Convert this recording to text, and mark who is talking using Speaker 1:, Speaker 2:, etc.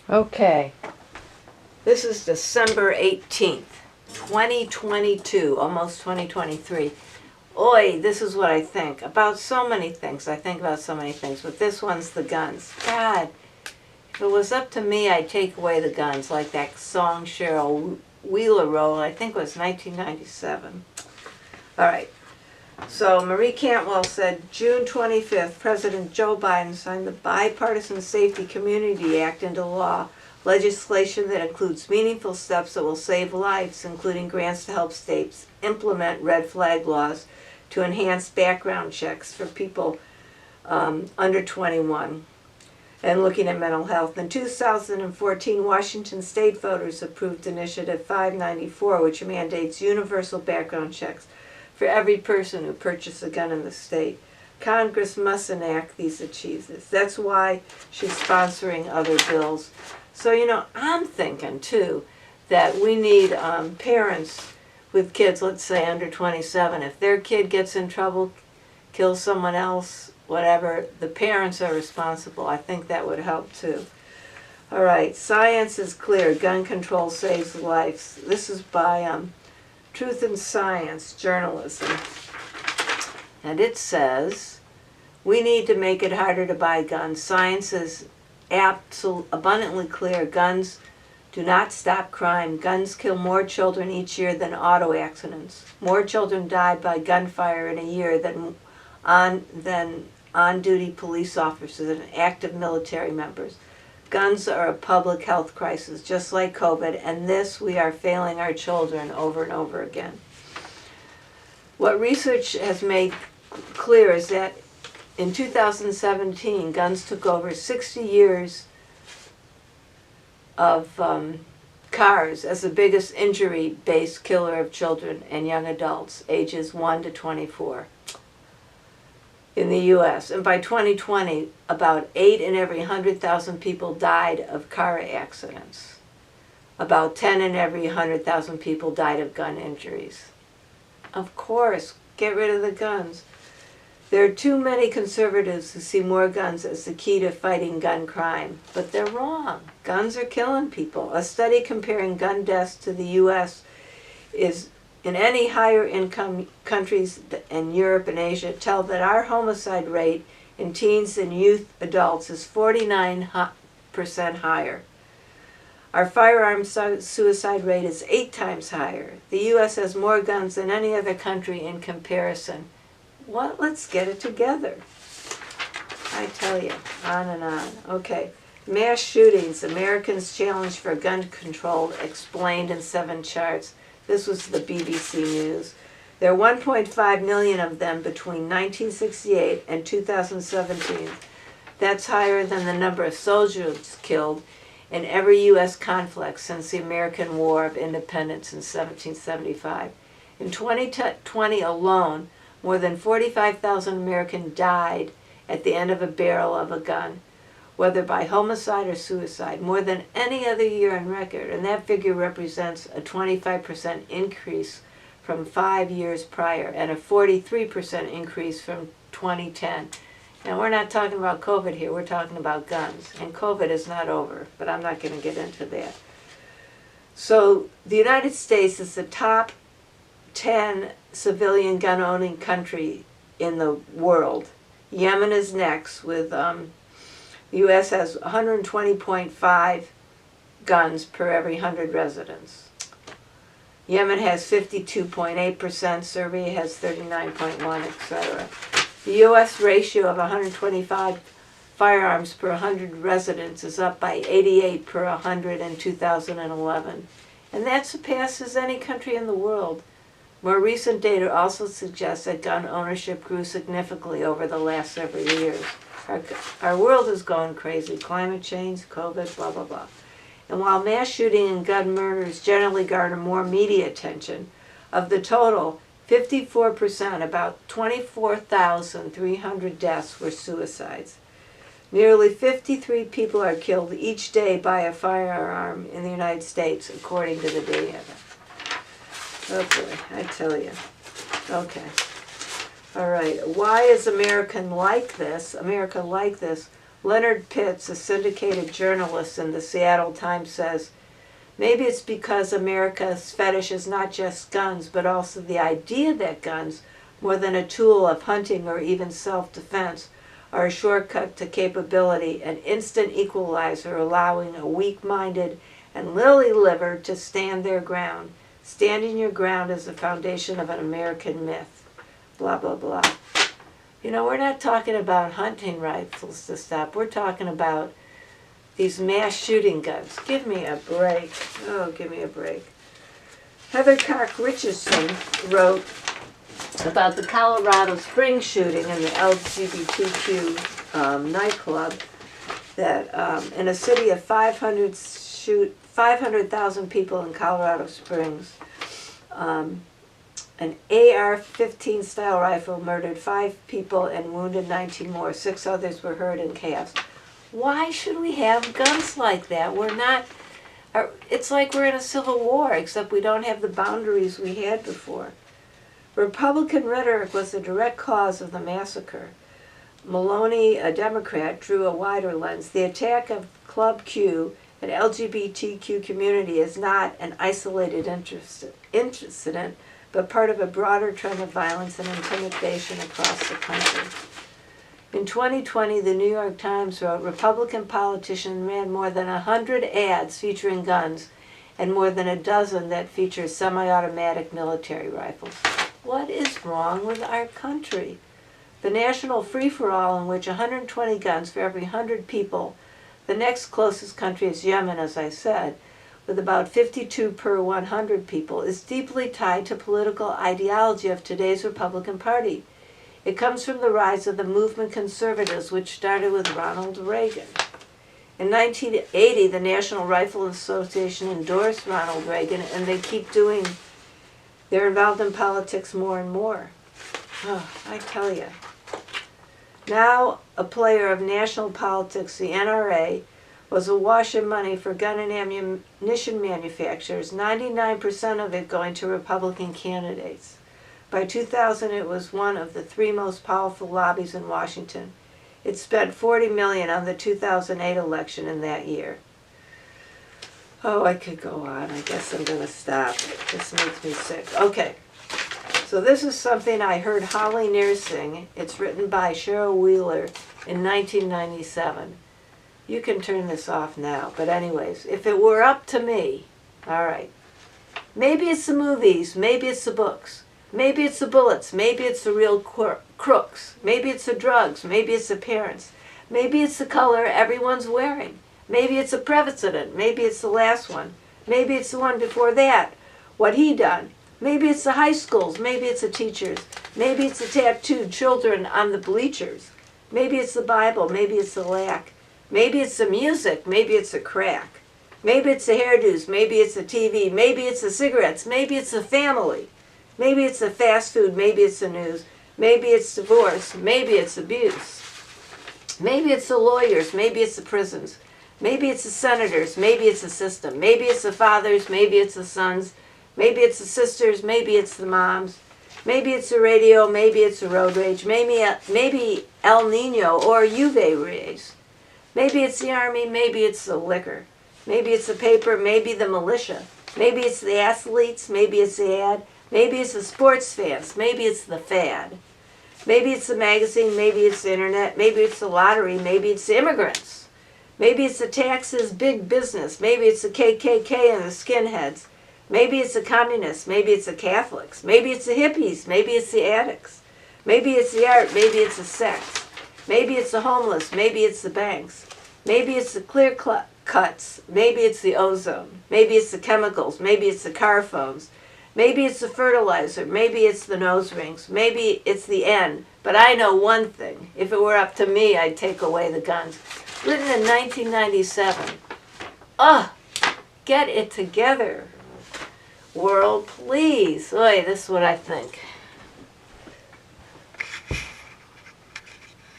Speaker 1: Okay, this is December 18th, 2022, almost 2023. Oi, this is what I think about so many things. I think about so many things, but this one's the guns. God, if it was up to me, I'd take away the guns, like that song Cheryl Wheeler wrote, I think it was 1997. All right. So Marie Cantwell said, June 25th, President Joe Biden signed the Bipartisan Safety Community Act into law, legislation that includes meaningful steps that will save lives, including grants to help states implement red flag laws to enhance background checks for people under 21 and looking at mental health. In 2014, Washington state voters approved Initiative 594, which mandates universal background checks for every person who purchases a gun in the state. Congress must enact these achievements. That's why she's sponsoring other bills. So, I'm thinking, too, that we need parents with kids, let's say under 27. If their kid gets in trouble, kills someone else, whatever, the parents are responsible. I think that would help, too. All right, science is clear. Gun control saves lives. This is by Truth and Science Journalism. And it says, we need to make it harder to buy guns. Science is abundantly clear. Guns do not stop crime. Guns kill more children each year than auto accidents. More children died by gunfire in a year than on-duty police officers and active military members. Guns are a public health crisis, just like COVID, and this we are failing our children over and over again. What research has made clear is that in 2017, guns took over 60 years of cars as the biggest injury-based killer of children and young adults, ages 1 to 24. In the U.S. And by 2020, about 8 in every 100,000 people died of car accidents. About 10 in every 100,000 people died of gun injuries. Of course, get rid of the guns. There are too many conservatives who see more guns as the key to fighting gun crime, but they're wrong. Guns are killing people. A study comparing gun deaths to the U.S. is in any higher income countries in Europe and Asia tell that our homicide rate in teens and youth adults is 49% higher. Our firearm suicide rate is 8 times higher. The U.S. has more guns than any other country in comparison. What? Let's get it together. I tell you, on and on. Okay. Mass shootings, Americans' challenge for gun control, explained in 7 charts. This was the BBC News. There are 1.5 million of them between 1968 and 2017. That's higher than the number of soldiers killed in every U.S. conflict since the American War of Independence in 1775. In 2020 alone, more than 45,000 Americans died at the end of a barrel of a gun, whether by homicide or suicide, more than any other year on record, and that figure represents a 25% increase from 5 years prior and a 43% increase from 2010. Now, we're not talking about COVID here, we're talking about guns, and COVID is not over, but I'm not going to get into that. So, the United States is the top 10 civilian gun-owning country in the world. Yemen is next with the U.S. has 120.5 guns per every 100 residents. Yemen has 52.8%, Serbia has 39.1%, etc. The U.S. ratio of 125 firearms per 100 residents is up by 88 per 100 in 2011. And that surpasses any country in the world. More recent data also suggests that gun ownership grew significantly over the last several years. Our world is going crazy. Climate change, COVID, blah, blah, blah. And while mass shooting and gun murders generally garner more media attention, of the total, 54%, about 24,300 deaths were suicides. Nearly 53 people are killed each day by a firearm in the United States, according to the data. Oh boy, I tell you. Okay. All right. Why is America like this? Leonard Pitts, a syndicated journalist in the Seattle Times, says, maybe it's because America's fetish is not just guns, but also the idea that guns, more than a tool of hunting or even self-defense, are a shortcut to capability, an instant equalizer allowing a weak-minded and lily-livered to stand their ground. Standing your ground is the foundation of an American myth. Blah, blah, blah. You know, we're not talking about hunting rifles to stop. We're talking about these mass shooting guns. Give me a break. Oh, give me a break. Heather Cock Richardson wrote about the Colorado Springs shooting in the LGBTQ nightclub that in a city of 500,000 people in Colorado Springs, an AR-15 style rifle murdered 5 people and wounded 19 more. 6 others were hurt in chaos. Why should we have guns like that? We're not, it's like we're in a civil war, except we don't have the boundaries we had before. Republican rhetoric was the direct cause of the massacre. Maloney, a Democrat, drew a wider lens. The attack of Club Q, an LGBTQ community, is not an isolated incident, but part of a broader trend of violence and intimidation across the country. In 2020, the New York Times wrote, Republican politicians ran more than 100 ads featuring guns and more than a dozen that feature semi-automatic military rifles. What is wrong with our country? The national free-for-all in which 120 guns for every 100 people, the next closest country is Yemen, as I said, with about 52 per 100 people, is deeply tied to political ideology of today's Republican Party. It comes from the rise of the movement conservatives, which started with Ronald Reagan. In 1980, the National Rifle Association endorsed Ronald Reagan, and they keep doing. They're involved in politics more and more. Oh, I tell you. Now a player of national politics, the NRA, was awash in money for gun and ammunition manufacturers, 99% of it going to Republican candidates. By 2000, it was one of the 3 most powerful lobbies in Washington. It spent $40 million on the 2008 election in that year. Oh, I could go on. I guess I'm going to stop. This makes me sick. Okay. So this is something I heard Holly Near sing. It's written by Cheryl Wheeler in 1997. You can turn this off now. But anyways, if it were up to me, all right. Maybe it's the movies. Maybe it's the books. Maybe it's the bullets. Maybe it's the real crooks. Maybe it's the drugs. Maybe it's the parents. Maybe it's the color everyone's wearing. Maybe it's the president. Maybe it's the last one. Maybe it's the one before that. What he done. Maybe it's the high schools. Maybe it's the teachers. Maybe it's the tattooed children on the bleachers. Maybe it's the Bible. Maybe it's the lack. Maybe it's the music. Maybe it's the crack. Maybe it's the hairdos. Maybe it's the TV. Maybe it's the cigarettes. Maybe it's the family. Maybe it's the fast food. Maybe it's the news. Maybe it's divorce. Maybe it's abuse. Maybe it's the lawyers. Maybe it's the prisons. Maybe it's the senators. Maybe it's the system. Maybe it's the fathers. Maybe it's the sons. Maybe it's the sisters. Maybe it's the moms. Maybe it's the radio. Maybe it's the road rage. Maybe El Nino or UV rays. Maybe it's the army. Maybe it's the liquor. Maybe it's the paper. Maybe the militia. Maybe it's the athletes. Maybe it's the ad. Maybe it's the sports fans. Maybe it's the fad. Maybe it's the magazine. Maybe it's the internet. Maybe it's the lottery. Maybe it's the immigrants. Maybe it's the taxes, big business. Maybe it's the KKK and the skinheads. Maybe it's the communists. Maybe it's the Catholics. Maybe it's the hippies. Maybe it's the addicts. Maybe it's the art. Maybe it's the sex. Maybe it's the homeless. Maybe it's the banks. Maybe it's the clear cuts. Maybe it's the ozone. Maybe it's the chemicals. Maybe it's the car phones. Maybe it's the fertilizer. Maybe it's the nose rings. Maybe it's the end. But I know one thing. If it were up to me, I'd take away the guns. Written in 1997. Get it together, world, please. Oy, this is what I think.